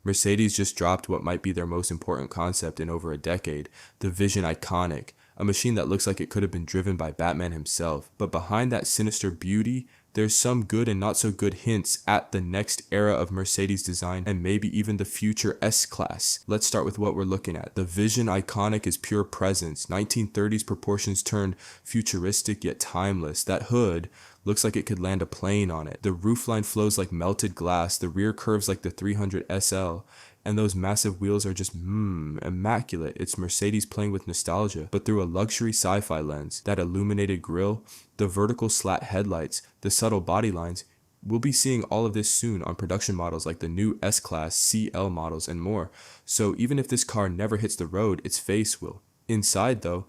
Mercedes just dropped what might be their most important concept in over a decade, the Vision Iconic, a machine that looks like it could have been driven by Batman himself. But behind that sinister beauty, there's some good and not so good hints at the next era of Mercedes design and maybe even the future S-Class. Let's start with what we're looking at. The Vision Iconic is pure presence. 1930s proportions turned futuristic yet timeless. That hood looks like it could land a plane on it. The roofline flows like melted glass. The rear curves like the 300 SL. And those massive wheels are just immaculate. It's Mercedes playing with nostalgia, but through a luxury sci-fi lens. That illuminated grille, the vertical slat headlights, the subtle body lines. We'll be seeing all of this soon on production models like the new S-Class, CL models, and more. So even if this car never hits the road, its face will. Inside though,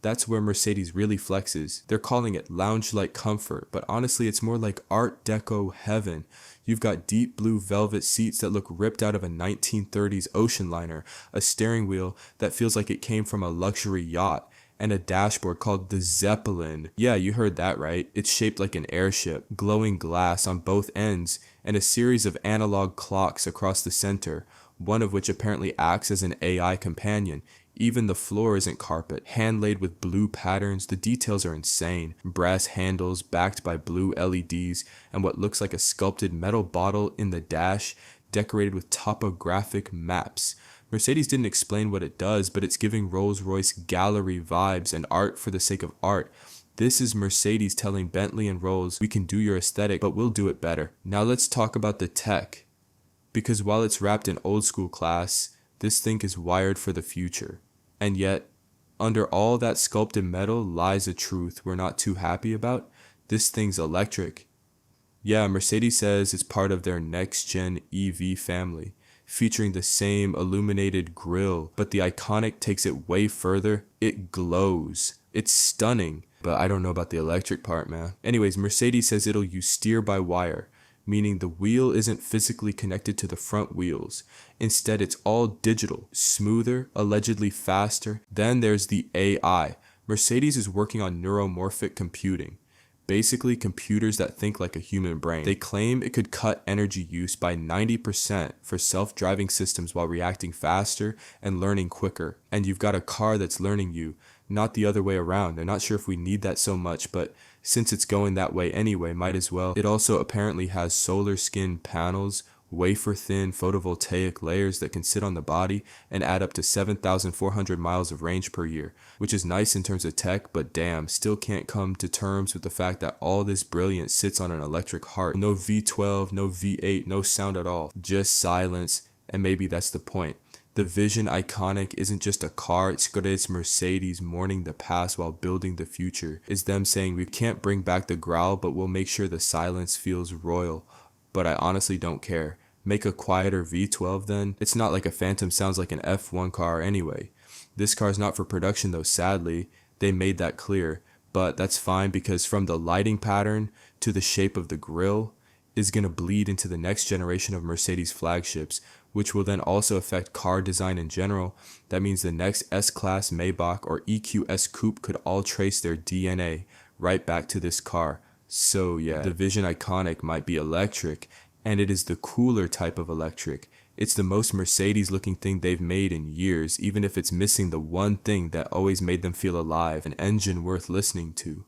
that's where Mercedes really flexes. They're calling it lounge-like comfort, but honestly it's more like Art Deco heaven. You've got deep blue velvet seats that look ripped out of a 1930s ocean liner, a steering wheel that feels like it came from a luxury yacht, and a dashboard called the Zeppelin. Yeah, you heard that right. It's shaped like an airship, glowing glass on both ends, and a series of analog clocks across the center, one of which apparently acts as an AI companion. Even the floor isn't carpet, hand-laid with blue patterns. The details are insane. Brass handles backed by blue LEDs and what looks like a sculpted metal bottle in the dash decorated with topographic maps. Mercedes didn't explain what it does, but it's giving Rolls-Royce gallery vibes and art for the sake of art. This is Mercedes telling Bentley and Rolls, we can do your aesthetic, but we'll do it better. Now let's talk about the tech. Because while it's wrapped in old school class, this thing is wired for the future. And yet, under all that sculpted metal lies a truth we're not too happy about. This thing's electric. Yeah, Mercedes says it's part of their next-gen EV family, featuring the same illuminated grille, but the Iconic takes it way further. It glows. It's stunning, but I don't know about the electric part, man. Anyways, Mercedes says it'll use steer-by-wire, meaning the wheel isn't physically connected to the front wheels. Instead, it's all digital, smoother, allegedly faster. Then there's the AI. Mercedes is working on neuromorphic computing, basically computers that think like a human brain. They claim it could cut energy use by 90% for self-driving systems while reacting faster and learning quicker. And you've got a car that's learning you, not the other way around. I'm not sure if we need that so much, but since it's going that way anyway, might as well. It also apparently has solar skin panels, wafer-thin photovoltaic layers that can sit on the body and add up to 7,400 miles of range per year, which is nice in terms of tech, but damn, still can't come to terms with the fact that all this brilliance sits on an electric heart. No V12, no V8, no sound at all, just silence, and maybe that's the point. The Vision Iconic isn't just a car, it's Mercedes mourning the past while building the future. It's them saying we can't bring back the growl, but we'll make sure the silence feels royal. But I honestly don't care. Make a quieter V12 then. It's not like a Phantom sounds like an F1 car anyway. This car's not for production though, sadly. They made that clear. But that's fine because from the lighting pattern to the shape of the grille is going to bleed into the next generation of Mercedes flagships, which will then also affect car design in general. That means the next S-Class, Maybach, or EQS Coupe could all trace their DNA right back to this car. So yeah, the Vision Iconic might be electric, and it is the cooler type of electric. It's the most Mercedes looking thing they've made in years, even if it's missing the one thing that always made them feel alive, an engine worth listening to.